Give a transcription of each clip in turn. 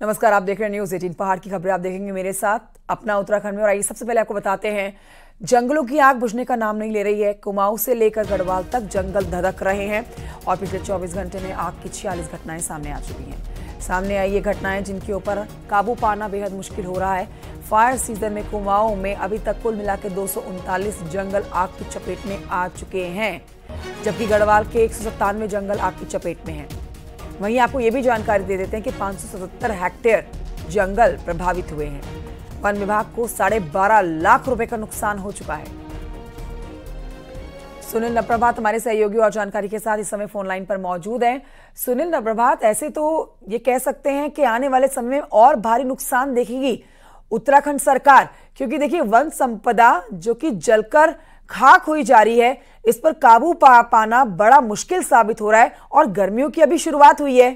नमस्कार, आप देख रहे हैं न्यूज़ 18 पहाड़ की खबरें। आप देखेंगे मेरे साथ अपना उत्तराखंड में। और आइए सबसे पहले आपको बताते हैं, जंगलों की आग बुझने का नाम नहीं ले रही है। कुमाऊं से लेकर गढ़वाल तक जंगल धधक रहे हैं और पिछले 24 घंटे में आग की 46 घटनाएं सामने आ चुकी हैं। सामने आई ये घटनाएं जिनके ऊपर काबू पाना बेहद मुश्किल हो रहा है। फायर सीजन में कुमाऊं में अभी तक कुल मिलाकर 239 जंगल आग की चपेट में आ चुके हैं, जबकि गढ़वाल के 197 जंगल आग की चपेट में हैं। वहीं आपको ये भी जानकारी दे देते हैं कि 577 हेक्टेयर जंगल प्रभावित हुए हैं। वन विभाग को 12.5 लाख रुपए का नुकसान हो चुका है। सुनील नप्रभात हमारे सहयोगी और जानकारी के साथ इस समय फोन लाइन पर मौजूद हैं। सुनील नप्रभात, ऐसे तो ये कह सकते हैं कि आने वाले समय में और भारी नुकसान देखेगी उत्तराखंड सरकार, क्योंकि देखिए वन संपदा जो कि जलकर खाक हुई जा रही है, इस पर काबू पाना बड़ा मुश्किल साबित हो रहा है और गर्मियों की अभी शुरुआत हुई है।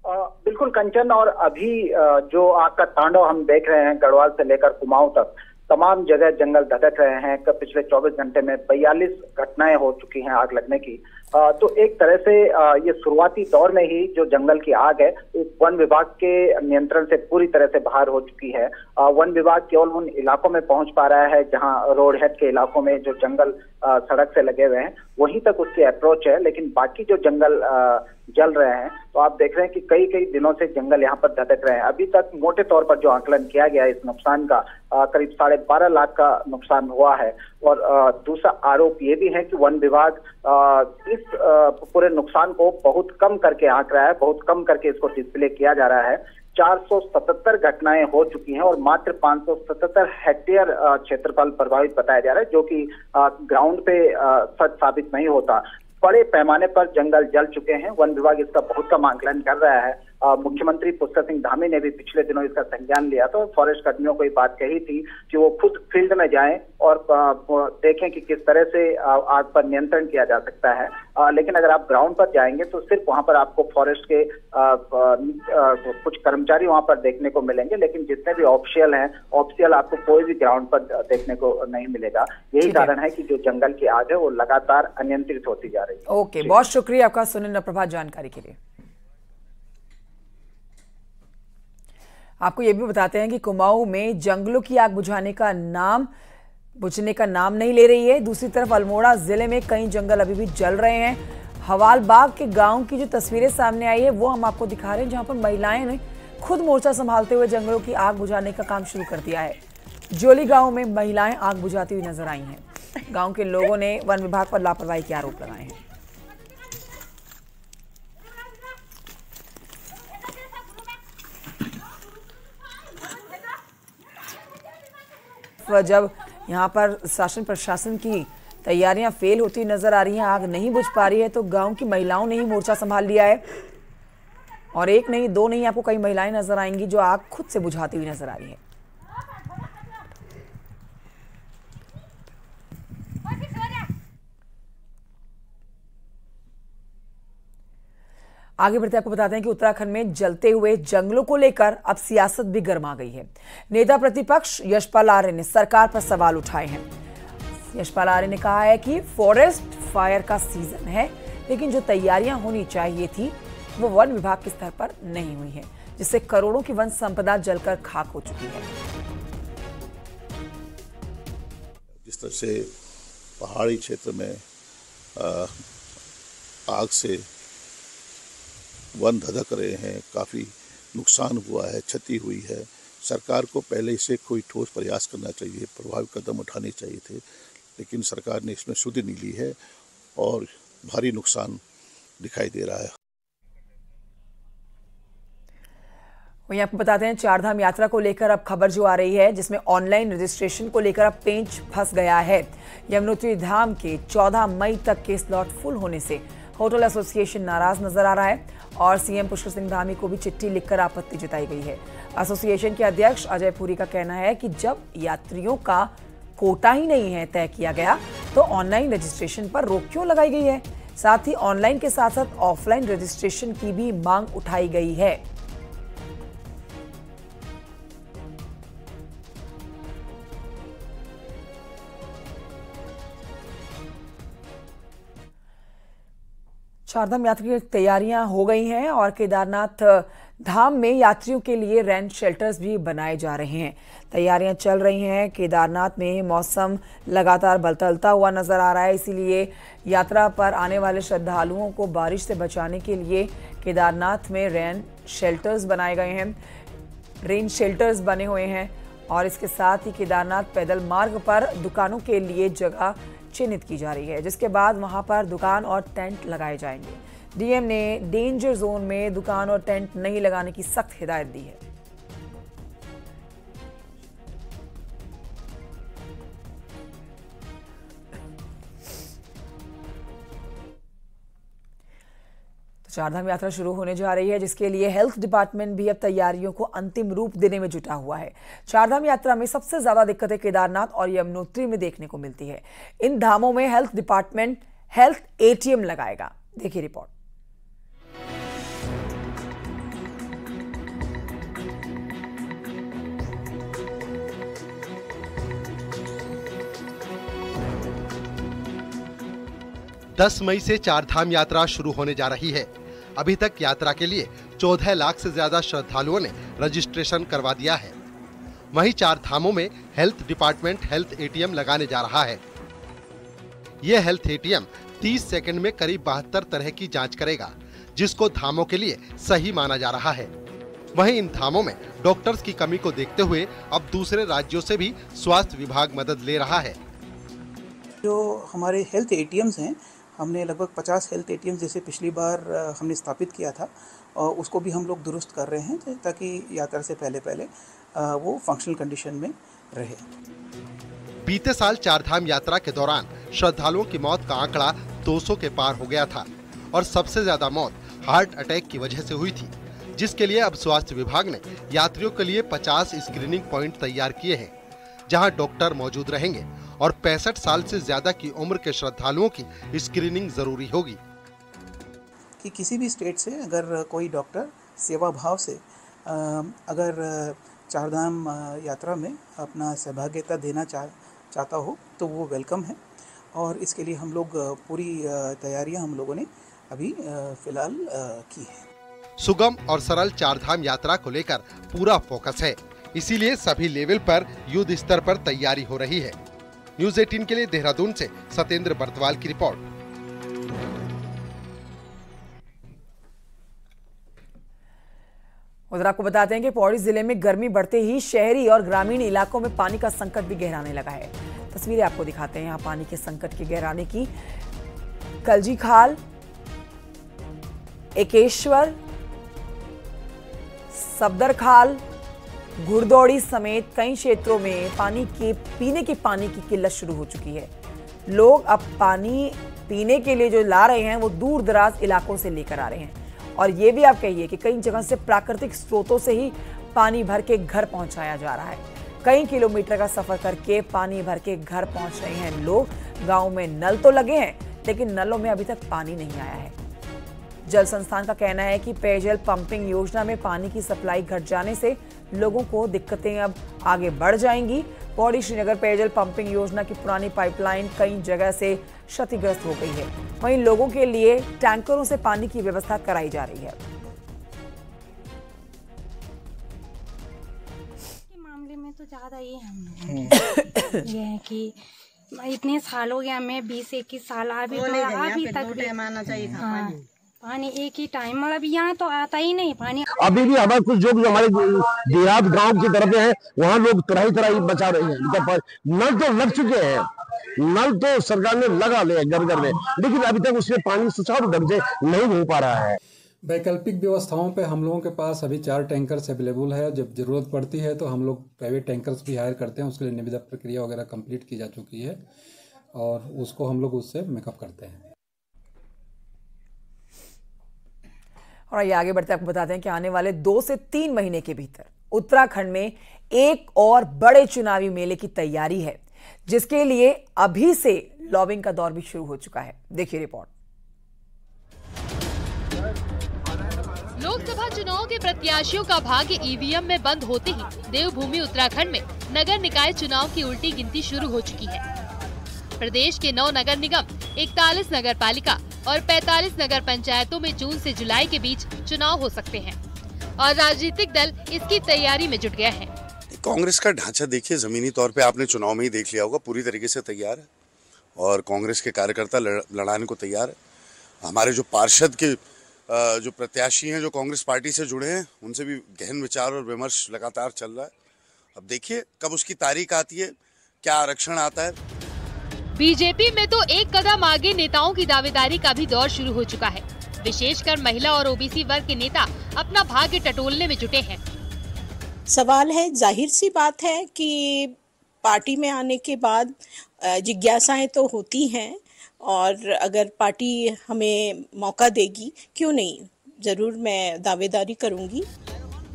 बिल्कुल कंचन, और अभी जो आग का तांडव हम देख रहे हैं गढ़वाल से लेकर कुमाऊं तक तमाम जगह जंगल धधक रहे हैं। पिछले 24 घंटे में 42 घटनाएं हो चुकी हैं आग लगने की। तो एक तरह से ये शुरुआती दौर में ही जो जंगल की आग है वन विभाग के नियंत्रण से पूरी तरह से बाहर हो चुकी है। वन विभाग केवल उन इलाकों में पहुंच पा रहा है जहां रोड हेड के इलाकों में जो जंगल सड़क से लगे हुए हैं वहीं तक उसकी अप्रोच है, लेकिन बाकी जो जंगल जल रहे हैं तो आप देख रहे हैं कि कई कई दिनों से जंगल यहाँ पर धधक रहे हैं। अभी तक मोटे तौर पर जो आकलन किया गया है इस नुकसान का करीब 12.5 लाख का नुकसान हुआ है। और दूसरा आरोप ये भी है कि वन विभाग इस पूरे नुकसान को बहुत कम करके आंक रहा है, बहुत कम करके इसको डिस्प्ले किया जा रहा है। 477 घटनाएं हो चुकी हैं और मात्र 577 हेक्टेयर क्षेत्रफल प्रभावित बताया जा रहा है, जो कि ग्राउंड पे सच साबित नहीं होता। बड़े पैमाने पर जंगल जल चुके हैं। वन विभाग इसका बहुत कम आंकलन कर रहा है। मुख्यमंत्री पुष्कर सिंह धामी ने भी पिछले दिनों इसका संज्ञान लिया था। फॉरेस्ट कर्मियों को ये बात कही थी कि वो खुद फील्ड में जाएं और देखें कि किस तरह से आग पर नियंत्रण किया जा सकता है। लेकिन अगर आप ग्राउंड पर जाएंगे तो सिर्फ वहां पर आपको फॉरेस्ट के कुछ कर्मचारी वहां पर देखने को मिलेंगे, लेकिन जितने भी ऑफिशियल आपको कोई भी ग्राउंड पर देखने को नहीं मिलेगा। यही कारण है कि जो जंगल की आग है वो लगातार अनियंत्रित होती जा रही है। ओके, बहुत शुक्रिया आपका सुनील नप्रभात जानकारी के लिए। आपको ये भी बताते हैं कि कुमाऊं में जंगलों की आग बुझने का नाम नहीं ले रही है। दूसरी तरफ अल्मोड़ा जिले में कई जंगल अभी भी जल रहे हैं। हवालबाग के गांव की जो तस्वीरें सामने आई है वो हम आपको दिखा रहे हैं, जहां पर महिलाएं ने खुद मोर्चा संभालते हुए जंगलों की आग बुझाने का काम शुरू कर दिया है। जोली गांव में महिलाएं आग बुझाती हुई नजर आई हैं। गांव के लोगों ने वन विभाग पर लापरवाही के आरोप लगाए हैं। जब यहाँ पर शासन प्रशासन की तैयारियां फेल होती नजर आ रही हैं, आग नहीं बुझ पा रही है, तो गांव की महिलाओं ने ही मोर्चा संभाल लिया है। और एक नहीं, दो नहीं, आपको कई महिलाएं नजर आएंगी जो आग खुद से बुझाती हुई नजर आ रही है। आगे बढ़ते आपको बताते हैं कि उत्तराखंड में जलते हुए जंगलों को लेकर अब सियासत भी गर्मा गई है। नेता प्रतिपक्ष यशपाल आर्य ने सरकार पर सवाल उठाए हैं। यशपाल आर्य ने कहा है कि फॉरेस्ट फायर का सीजन है, लेकिन जो तैयारियां होनी चाहिए थी वो वन विभाग के स्तर पर नहीं हुई है, जिससे करोड़ों की वन संपदा जलकर खाक हो चुकी है। जिस तरह से पहाड़ी क्षेत्र में आग से वन धधक रहे हैं, काफ़ी नुकसान हुआ है, क्षति हुई है। सरकार को पहले से कोई ठोस प्रयास करना चाहिए, प्रभावी कदम उठाने चाहिए थे, लेकिन सरकार ने इसमें सुधि नहीं ली है और भारी नुकसान दिखाई दे रहा है। वहीं आपको बताते हैं, चारधाम यात्रा को लेकर अब खबर जो आ रही है, जिसमें ऑनलाइन रजिस्ट्रेशन को लेकर अब पेंच फंस गया है। यमुनोत्री धाम के 14 मई तक के स्लॉट फुल होने से होटल एसोसिएशन नाराज नजर आ रहा है और सीएम पुष्कर सिंह धामी को भी चिट्ठी लिखकर आपत्ति जताई गई है। एसोसिएशन के अध्यक्ष अजय पुरी का कहना है कि जब यात्रियों का कोटा ही नहीं है तय किया गया तो ऑनलाइन रजिस्ट्रेशन पर रोक क्यों लगाई गई है। साथ ही ऑनलाइन के साथ साथ ऑफलाइन रजिस्ट्रेशन की भी मांग उठाई गई है। चारधाम यात्रा की तैयारियां हो गई हैं और केदारनाथ धाम में यात्रियों के लिए रेंट शेल्टर्स भी बनाए जा रहे हैं। तैयारियां चल रही हैं। केदारनाथ में मौसम लगातार बदलता हुआ नजर आ रहा है, इसीलिए यात्रा पर आने वाले श्रद्धालुओं को बारिश से बचाने के लिए केदारनाथ में रेन शेल्टर्स बनाए गए हैं। रेन शेल्टर्स बने हुए हैं और इसके साथ ही केदारनाथ पैदल मार्ग पर दुकानों के लिए जगह चिन्हित की जा रही है, जिसके बाद वहां पर दुकान और टेंट लगाए जाएंगे। डीएम ने डेंजर जोन में दुकान और टेंट नहीं लगाने की सख्त हिदायत दी है। चारधाम यात्रा शुरू होने जा रही है, जिसके लिए हेल्थ डिपार्टमेंट भी अब तैयारियों को अंतिम रूप देने में जुटा हुआ है। चारधाम यात्रा में सबसे ज्यादा दिक्कतें केदारनाथ और यमुनोत्री में देखने को मिलती है। इन धामों में हेल्थ डिपार्टमेंट हेल्थ एटीएम लगाएगा। देखिए रिपोर्ट। दस मई से चारधाम यात्रा शुरू होने जा रही है। अभी तक यात्रा के लिए 14 लाख से ज्यादा श्रद्धालुओं ने रजिस्ट्रेशन करवा दिया है। वहीं चार धामों में हेल्थ डिपार्टमेंट हेल्थ एटीएम लगाने जा रहा है। यह हेल्थ एटीएम 30 सेकंड में करीब 72 तरह की जांच करेगा, जिसको धामों के लिए सही माना जा रहा है। वहीं इन धामों में डॉक्टर्स की कमी को देखते हुए अब दूसरे राज्यों से भी स्वास्थ्य विभाग मदद ले रहा है। जो हमारे हेल्थ एटीएम्स हैं, हमने लगभग 50 हेल्थ एटीएम जैसे पिछली बार हमने स्थापित किया था, और उसको भी हम लोग दुरुस्त कर रहे हैं ताकि यात्रा से पहले वो फंक्शनल कंडीशन में रहे। बीते साल चारधाम यात्रा के दौरान श्रद्धालुओं की मौत का आंकड़ा 200 के पार हो गया था और सबसे ज्यादा मौत हार्ट अटैक की वजह से हुई थी, जिसके लिए अब स्वास्थ्य विभाग ने यात्रियों के लिए 50 स्क्रीनिंग पॉइंट तैयार किए हैं, जहां डॉक्टर मौजूद रहेंगे और 65 साल से ज्यादा की उम्र के श्रद्धालुओं की स्क्रीनिंग जरूरी होगी। कि किसी भी स्टेट से अगर कोई डॉक्टर सेवा भाव से अगर चारधाम यात्रा में अपना सहभागिता देना चाहता हो तो वो वेलकम है, और इसके लिए हम लोग पूरी तैयारियां हम लोगों ने अभी फिलहाल की है। सुगम और सरल चारधाम यात्रा को लेकर पूरा फोकस है, इसीलिए सभी लेवल पर युद्ध स्तर पर तैयारी हो रही है। न्यूज़ 18 के लिए देहरादून से सत्येंद्र बर्तवाल की रिपोर्ट। उधर आपको बताते हैं कि पौड़ी जिले में गर्मी बढ़ते ही शहरी और ग्रामीण इलाकों में पानी का संकट भी गहराने लगा है। तस्वीरें आपको दिखाते हैं यहाँ पानी के संकट के गहराने की। कलजी खाल, एकेश्वर, सफदर खाल, घुड़दौड़ी समेत कई क्षेत्रों में पीने के पानी की किल्लत शुरू हो चुकी है। लोग अब पानी पीने के लिए जो ला रहे हैं वो दूर दराज इलाकों से लेकर आ रहे हैं, और ये भी आप कहिए कि कई जगह से प्राकृतिक स्रोतों से ही पानी भर के घर पहुंचाया जा रहा है। कई किलोमीटर का सफर करके पानी भर के घर पहुंच रहे हैं लोग। गांव में नल तो लगे हैं, लेकिन नलों में अभी तक पानी नहीं आया है। जल संस्थान का कहना है कि पेयजल पंपिंग योजना में पानी की सप्लाई घट जाने से लोगों को दिक्कतें अब आगे बढ़ जाएंगी। पौड़ी श्रीनगर पेयजल पंपिंग योजना की पुरानी पाइपलाइन कई जगह से क्षतिग्रस्त हो गई है। वहीं लोगों के लिए टैंकरों से पानी की व्यवस्था कराई जा रही है। मामले में तो ज्यादा ये हम ये है कि इतने साल हो गया, मैं 20-21 साल अभी तक आना चाहिए था पानी एक ही टाइम, मतलब यहाँ तो आता ही नहीं पानी। अभी भी हमारे कुछ जो हमारे देहात गांव की तरफ है वहाँ लोग तराई बचा रहे हैं। नल तो लग चुके हैं, नल तो सरकार ने लगा लिया घर घर में, लेकिन अभी तक उसमें पानी सुचारू ढंग से नहीं हो पा रहा है। वैकल्पिक व्यवस्थाओं पे हम लोगों के पास अभी 4 टैंकर्स अवेलेबल है। जब जरूरत पड़ती है तो हम लोग प्राइवेट टैंकर्स भी हायर करते हैं। उसके लिए निविदा प्रक्रिया वगैरह कंप्लीट की जा चुकी है और उसको हम लोग उससे मेकअप करते हैं। और ये आगे बढ़ते आपको बताते हैं कि आने वाले 2 से 3 महीने के भीतर उत्तराखंड में एक और बड़े चुनावी मेले की तैयारी है, जिसके लिए अभी से लॉबिंग का दौर भी शुरू हो चुका है। देखिए रिपोर्ट। लोकसभा चुनाव के प्रत्याशियों का भाग्य ईवीएम में बंद होते ही देवभूमि उत्तराखंड में नगर निकाय चुनाव की उल्टी गिनती शुरू हो चुकी है। प्रदेश के 9 नगर निगम, 41 नगर पालिका और 45 नगर पंचायतों में जून से जुलाई के बीच चुनाव हो सकते हैं। और राजनीतिक दल इसकी तैयारी में जुट गए हैं। कांग्रेस का ढांचा देखिए, जमीनी तौर पे आपने चुनाव में ही देख लिया होगा, पूरी तरीके से तैयार है और कांग्रेस के कार्यकर्ता लड़ाने को तैयार है। हमारे जो पार्षद के जो प्रत्याशी हैं जो कांग्रेस पार्टी से जुड़े हैं, उनसे भी गहन विचार और विमर्श लगातार चल रहा है। अब देखिए कब उसकी तारीख आती है, क्या आरक्षण आता है। बीजेपी में तो एक कदम आगे नेताओं की दावेदारी का भी दौर शुरू हो चुका है। विशेषकर महिला और ओबीसी वर्ग के नेता अपना भाग्य टटोलने में जुटे हैं। सवाल है, जाहिर सी बात है कि पार्टी में आने के बाद जिज्ञासाएं तो होती हैं और अगर पार्टी हमें मौका देगी, क्यों नहीं, जरूर मैं दावेदारी करूंगी।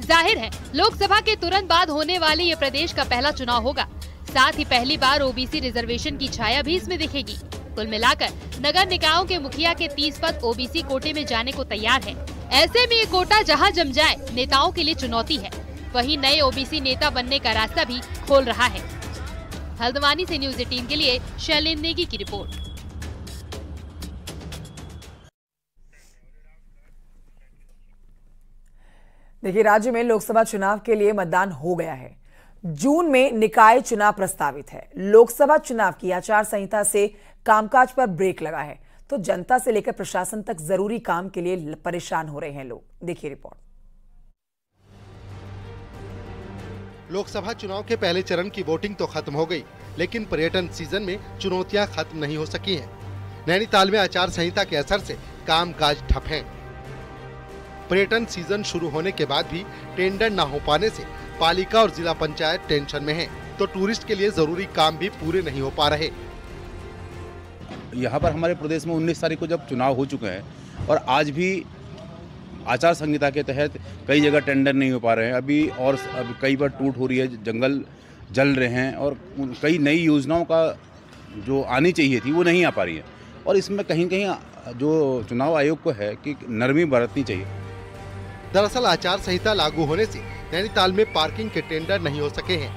जाहिर है लोकसभा के तुरंत बाद होने वाले ये प्रदेश का पहला चुनाव होगा। साथ ही पहली बार ओबीसी रिजर्वेशन की छाया भी इसमें दिखेगी। कुल मिलाकर नगर निकायों के मुखिया के 30 पद ओबीसी कोटे में जाने को तैयार है। ऐसे में ये कोटा जहां जम जाए, नेताओं के लिए चुनौती है। वहीं नए ओबीसी नेता बनने का रास्ता भी खोल रहा है। हल्द्वानी से न्यूज़ 18 के लिए शैलेंद्र नेगी की रिपोर्ट। देखिए, राज्य में लोकसभा चुनाव के लिए मतदान हो गया है। जून में निकाय चुनाव प्रस्तावित है। लोकसभा चुनाव की आचार संहिता से कामकाज पर ब्रेक लगा है, तो जनता से लेकर प्रशासन तक जरूरी काम के लिए परेशान हो रहे हैं लोग। देखिए रिपोर्ट। लोकसभा चुनाव के पहले चरण की वोटिंग तो खत्म हो गई, लेकिन पर्यटन सीजन में चुनौतियां खत्म नहीं हो सकी हैं। नैनीताल में आचार संहिता के असर से कामकाज ठप है। पर्यटन सीजन शुरू होने के बाद भी टेंडर न हो पाने से पालिका और जिला पंचायत टेंशन में है, तो टूरिस्ट के लिए जरूरी काम भी पूरे नहीं हो पा रहे। यहाँ पर हमारे प्रदेश में 19 तारीख को जब चुनाव हो चुके हैं और आज भी आचार संहिता के तहत कई जगह टेंडर नहीं हो पा रहे हैं अभी, और कई बार टूट हो रही है, जंगल जल रहे हैं और कई नई योजनाओं का जो आनी चाहिए थी वो नहीं आ पा रही है। और इसमें कहीं कहीं जो चुनाव आयोग को है कि नरमी बरतनी चाहिए। दरअसल आचार संहिता लागू होने से नैनीताल में पार्किंग के टेंडर नहीं हो सके हैं।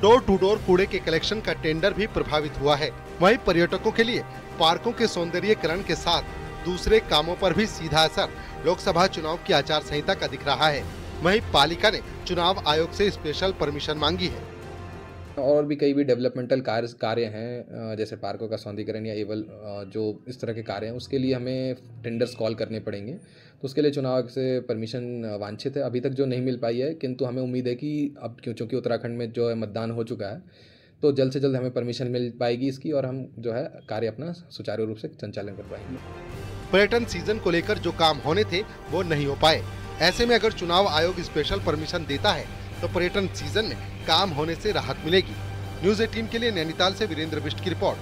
डोर टू डोर कूड़े के कलेक्शन का टेंडर भी प्रभावित हुआ है। वहीं पर्यटकों के लिए पार्कों के सौंदर्यीकरण के साथ दूसरे कामों पर भी सीधा असर लोकसभा चुनाव की आचार संहिता का दिख रहा है। वहीं पालिका ने चुनाव आयोग से स्पेशल परमिशन मांगी है। और भी कई भी डेवलपमेंटल कार्य हैं, जैसे पार्कों का सौंदर्यीकरण या एवल जो इस तरह के कार्य हैं, उसके लिए हमें टेंडर्स कॉल करने पड़ेंगे। तो उसके लिए चुनाव से परमिशन वांछित है, अभी तक जो नहीं मिल पाई है, किंतु हमें उम्मीद है कि अब क्योंकि उत्तराखंड में जो है मतदान हो चुका है, तो जल्द से जल्द हमें परमिशन मिल पाएगी इसकी और हम जो है कार्य अपना सुचारू रूप से संचालन कर पाएंगे। पर्यटन सीजन को लेकर जो काम होने थे वो नहीं हो पाए। ऐसे में अगर चुनाव आयोग स्पेशल परमिशन देता है तो पर्यटन सीजन में काम होने से राहत मिलेगी। न्यूज़ 18 के लिए नैनीताल से वीरेंद्र बिष्ट की रिपोर्ट।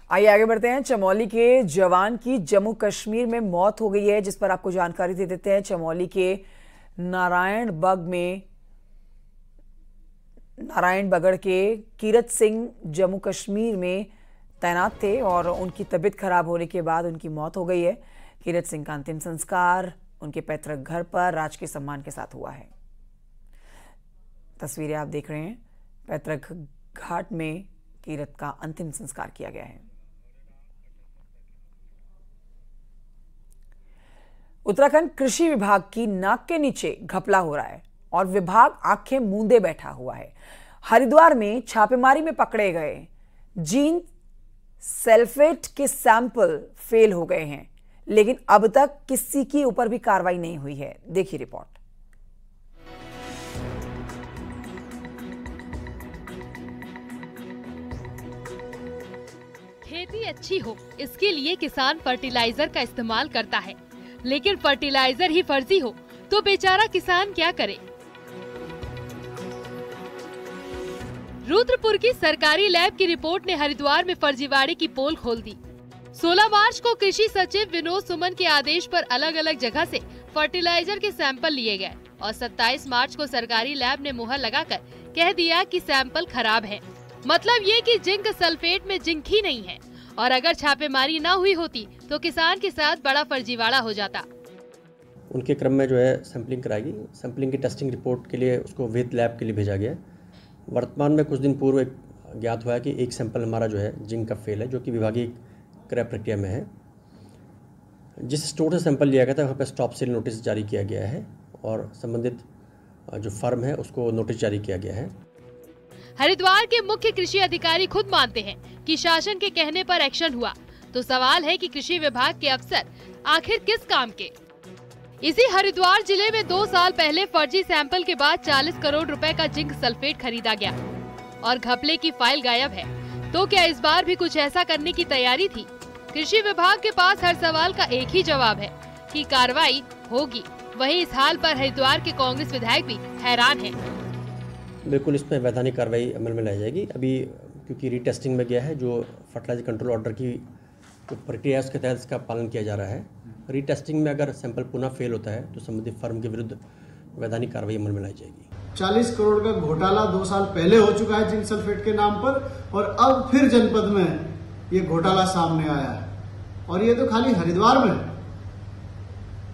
आइए आगे बढ़ते हैं। चमोली के जवान की जम्मू कश्मीर में मौत हो गई है, जिस पर आपको जानकारी दे देते हैं। चमोली के नारायणबगड़ के कीरत सिंह जम्मू कश्मीर में तैनात थे और उनकी तबीयत खराब होने के बाद उनकी मौत हो गई है। कीरत सिंह का अंतिम संस्कार उनके पैतृक घर पर राजकीय सम्मान के साथ हुआ है। तस्वीरें आप देख रहे हैं। पैतृक घाट में कीरत का अंतिम संस्कार किया गया है। उत्तराखंड कृषि विभाग की नाक के नीचे घपला हो रहा है और विभाग आंखें मूंदे बैठा हुआ है। हरिद्वार में छापेमारी में पकड़े गए जिंक सल्फेट के सैंपल फेल हो गए हैं, लेकिन अब तक किसी के ऊपर भी कार्रवाई नहीं हुई है। देखिए रिपोर्ट। खेती अच्छी हो, इसके लिए किसान फर्टिलाइजर का इस्तेमाल करता है, लेकिन फर्टिलाइजर ही फर्जी हो तो बेचारा किसान क्या करे। रुद्रपुर की सरकारी लैब की रिपोर्ट ने हरिद्वार में फर्जीवाड़े की पोल खोल दी। 16 मार्च को कृषि सचिव विनोद सुमन के आदेश पर अलग अलग जगह से फर्टिलाइजर के सैंपल लिए गए और 27 मार्च को सरकारी लैब ने मुहर लगाकर कह दिया कि सैंपल खराब है। मतलब ये कि जिंक सल्फेट में जिंक ही नहीं है, और अगर छापेमारी न हुई होती तो किसान के साथ बड़ा फर्जीवाड़ा हो जाता। उनके क्रम में जो है सैंपलिंग कराई गई। सैंपलिंग की टेस्टिंग रिपोर्ट के लिए उसको वेद लैब के लिए भेजा गया। वर्तमान में कुछ दिन पूर्व ज्ञात हुआ है कि एक सैंपल हमारा जो है जिंक का फेल है, जो कि विभागीय क्रय प्रक्रिया में है। जिस स्टोर से सैंपल लिया गया था वहाँ पर स्टॉप सेल नोटिस जारी किया गया है और संबंधित जो फर्म है उसको नोटिस जारी किया गया है। हरिद्वार के मुख्य कृषि अधिकारी खुद मानते हैं कि शासन के कहने पर एक्शन हुआ, तो सवाल है कि कृषि विभाग के अफसर आखिर किस काम के। इसी हरिद्वार जिले में 2 साल पहले फर्जी सैंपल के बाद 40 करोड़ रुपए का जिंक सल्फेट खरीदा गया और घपले की फाइल गायब है। तो क्या इस बार भी कुछ ऐसा करने की तैयारी थी? कृषि विभाग के पास हर सवाल का एक ही जवाब है कि कार्रवाई होगी। वहीं इस हाल पर हरिद्वार के कांग्रेस विधायक भी हैरान हैं। बिल्कुल इसमें वैधानिक कार्रवाई अमल में लाई जाएगी। अभी क्योंकि रीटेस्टिंग में गया है, जो फर्टिलाइजर कंट्रोल ऑर्डर की जो प्रक्रिया है उसके तहत इसका पालन किया जा रहा है। रीटेस्टिंग में अगर सैंपल पुनः फेल होता है तो संबंधित फर्म के विरुद्ध वैधानिक कार्रवाई अमल में लाई जाएगी। 40 करोड़ का घोटाला 2 साल पहले हो चुका है जिंक सल्फेट के नाम पर, और अब फिर जनपद में ये घोटाला सामने आया है। और ये तो खाली हरिद्वार में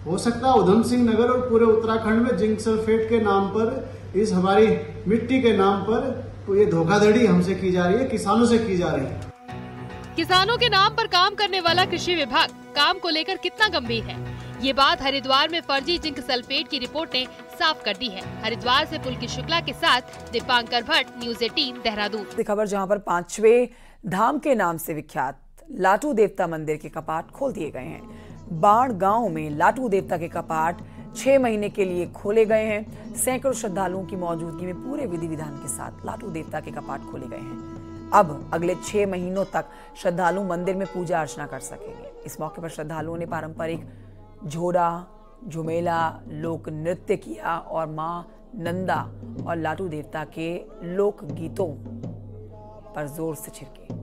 हो सकता है, उधम सिंह नगर और पूरे उत्तराखंड में जिंक सल्फेट के नाम पर, इस हमारी मिट्टी के नाम पर तो ये धोखाधड़ी हमसे की जा रही है, किसानों से की जा रही है। किसानों के नाम पर काम करने वाला कृषि विभाग काम को लेकर कितना गंभीर है, ये बात हरिद्वार में फर्जी जिंक सल्फेट की रिपोर्ट ने साफ कर दी है। हरिद्वार से पुलकित शुक्ला के साथ दीपांकर भट्ट, न्यूज़ 18 देहरादून। खबर जहां पर 5वें धाम के नाम से विख्यात लाटू देवता मंदिर के कपाट खोल दिए गए हैं। बाण गांव में लाटू देवता के कपाट 6 महीने के लिए खोले गए हैं। सैकड़ों श्रद्धालुओं की मौजूदगी में पूरे विधि विधान के साथ लाटू देवता के कपाट खोले गए हैं। अब अगले 6 महीनों तक श्रद्धालु मंदिर में पूजा अर्चना कर सकेंगे। इस मौके पर श्रद्धालुओं ने पारंपरिक झोड़ा, झुमेला, लोक नृत्य किया और मां नंदा और लाटू देवता के लोक गीतों पर जोर से छिड़के।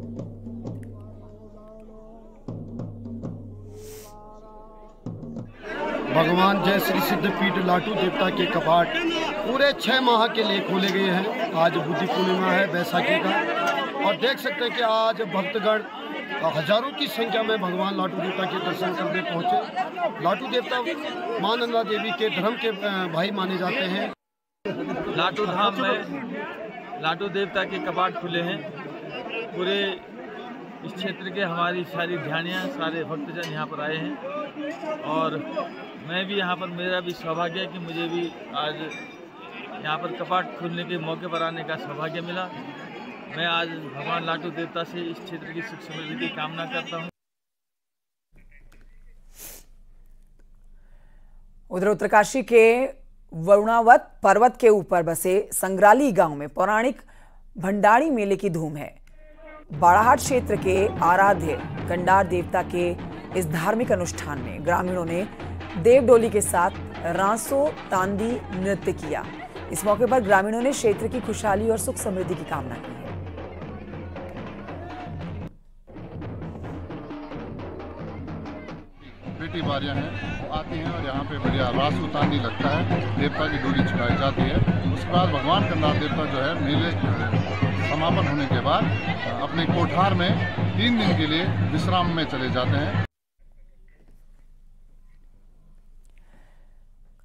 भगवान जय श्री सिद्धपीठ लाटू देवता के कपाट पूरे 6 माह के लिए खोले गए हैं। आज बुद्धि पूर्णिमा है बैसाखी का, और देख सकते हैं कि आज भक्तगण हजारों की संख्या में भगवान लाटू देवता के दर्शन करने पहुंचे। लाटू देवता मां नंदा देवी के धर्म के भाई माने जाते हैं। लाटू धाम में लाटू देवता के कपाट खुले हैं। पूरे इस क्षेत्र के हमारी सारी ध्यानियाँ, सारे भक्तजन यहाँ पर आए हैं, और मैं भी यहाँ पर, मेरा भी सौभाग्य है कि मुझे भी आज यहाँ पर कपाट खुलने के मौके पर आने का सौभाग्य मिला। मैं आज भगवान लाटू देवता से इस क्षेत्र की सुख समृद्धि की कामना करता हूँ। उधर उत्तरकाशी के वरुणावत पर्वत के ऊपर बसे संग्राली गांव में पौराणिक भंडारी मेले की धूम है। बाड़ाहाट क्षेत्र के आराध्य गंडार देवता के इस धार्मिक अनुष्ठान में ग्रामीणों ने देवडोली के साथ रांसो तांदी नृत्य किया। इस मौके पर ग्रामीणों ने क्षेत्र की खुशहाली और सुख समृद्धि की कामना की है। बेटी बारियां हैं, आती हैं और यहाँ पे बढ़िया रासो तांदी लगता है, देवता की डोली चढ़ाई जाती है। उसके बाद भगवान गंडार देवता जो है मेले समापन होने के बाद अपने कोठार में 3 दिन के लिए विश्राम में चले जाते हैं।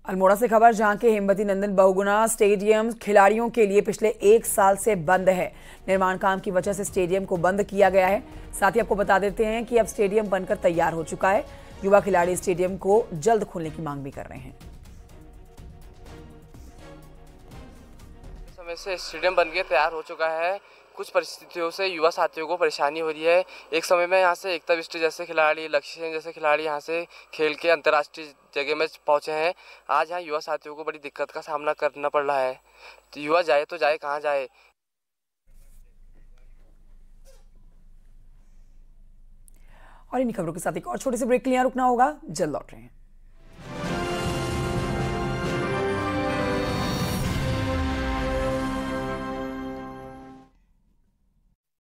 अल्मोड़ा से खबर, जहां के हेमवती नंदन बहुगुणा स्टेडियम खिलाड़ियों के लिए पिछले 1 साल से बंद है। निर्माण काम की वजह से स्टेडियम को बंद किया गया है। साथ ही आपको बता देते हैं कि अब स्टेडियम बनकर तैयार हो चुका है। युवा खिलाड़ी स्टेडियम को जल्द खोलने की मांग भी कर रहे हैं। समय से स्टेडियम बन के तैयार हो चुका है। कुछ परिस्थितियों से युवा साथियों को परेशानी हो रही है। एक समय में यहाँ से एकता बिष्ट जैसे खिलाड़ी, लक्ष्य सेन जैसे खिलाड़ी यहाँ से खेल के अंतर्राष्ट्रीय जगह में पहुँचे हैं। आज यहाँ युवा साथियों को बड़ी दिक्कत का सामना करना पड़ रहा है। तो युवा जाए तो जाए कहाँ जाए। और इन खबरों के साथ एक और छोटे से ब्रेक के लिए रुकना होगा, जल्द लौट रहे हैं।